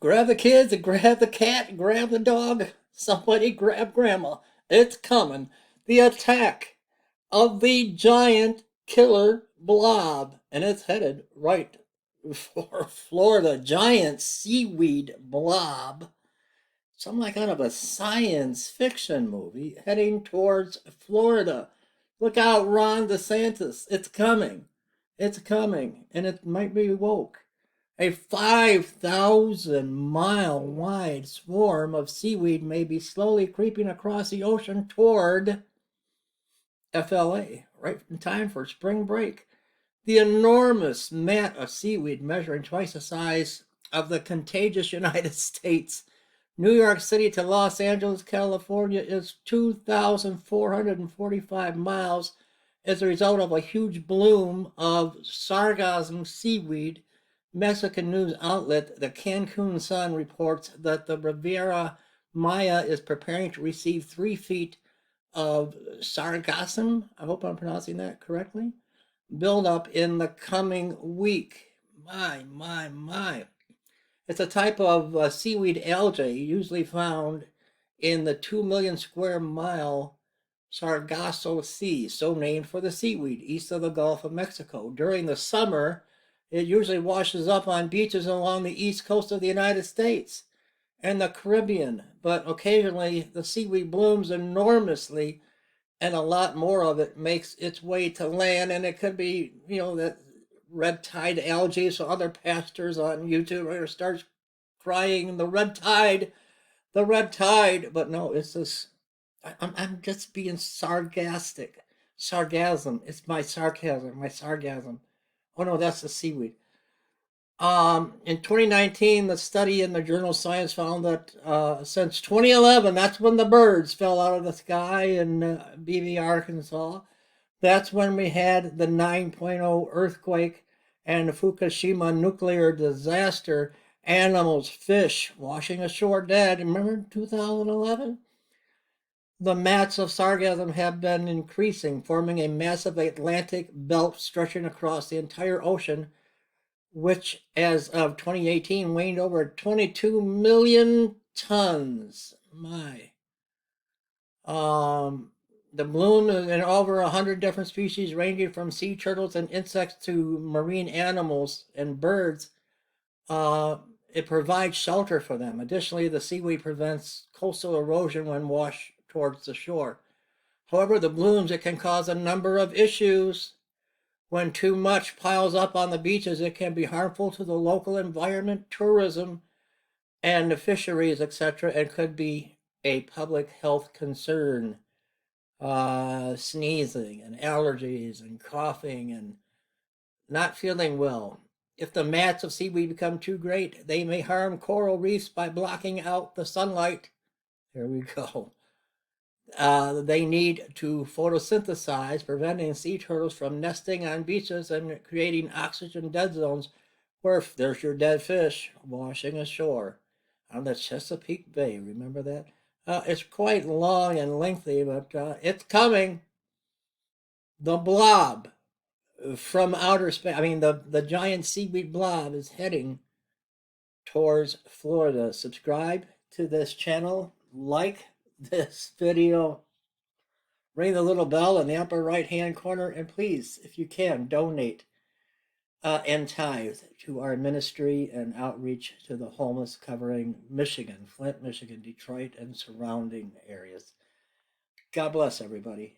Grab the kids, grab the cat, grab the dog. Somebody grab grandma. It's coming. The attack of the giant killer blob. And it's headed right for Florida. Giant seaweed blob. Some like out of a science fiction movie heading towards Florida. Look out, Ron DeSantis. It's coming. It's coming. And it might be woke. A 5,000-mile wide swarm of seaweed may be slowly creeping across the ocean toward FLA, right in time for spring break. The enormous mat of seaweed, measuring twice the size of the contagious United States, New York City to Los Angeles, California, is 2,445 miles as a result of a huge bloom of sargassum seaweed. Mexican news outlet the Cancun Sun reports that the Riviera Maya is preparing to receive 3 feet of sargassum, I hope I'm pronouncing that correctly, buildup in the coming week. My. It's a type of seaweed algae usually found in the 2 million square mile Sargasso Sea, so named for the seaweed east of the Gulf of Mexico. During the summer, it usually washes up on beaches along the east coast of the United States and the Caribbean, but occasionally the seaweed blooms enormously and a lot more of it makes its way to land, and it could be, that red tide algae, so other pastors on YouTube are going to start crying, the red tide, but no, it's this, I'm just being sarcastic. Sargasm, it's my sarcasm. Oh no, that's the seaweed. In 2019, the study in the journal Science found that since 2011, that's when the birds fell out of the sky in Beebe, Arkansas. That's when we had the 9.0 earthquake and the Fukushima nuclear disaster. Animals, fish washing ashore dead. Remember 2011? The mats of sargassum have been increasing, forming a massive Atlantic belt stretching across the entire ocean, which as of 2018 weighed over 22 million tons. My. The bloom in over 100 different species, ranging from sea turtles and insects to marine animals and birds. It provides shelter for them. Additionally, the seaweed prevents coastal erosion when washed towards the shore. However, the blooms, it can cause a number of issues. When too much piles up on the beaches, it can be harmful to the local environment, tourism, and the fisheries, etc., and could be a public health concern. Sneezing and allergies and coughing and not feeling well. If the mats of seaweed become too great, they may harm coral reefs by blocking out the sunlight. There we go. They need to photosynthesize, preventing sea turtles from nesting on beaches and creating oxygen dead zones where there's your dead fish washing ashore on the Chesapeake Bay. Remember that? It's quite long and lengthy, but it's coming. The blob from outer space, the giant seaweed blob is heading towards Florida. Subscribe to this channel, like this video, ring the little bell in the upper right hand corner, and please, if you can, donate and tithe to our ministry and outreach to the homeless, covering Michigan, Flint, Michigan, Detroit, and surrounding areas. God bless everybody.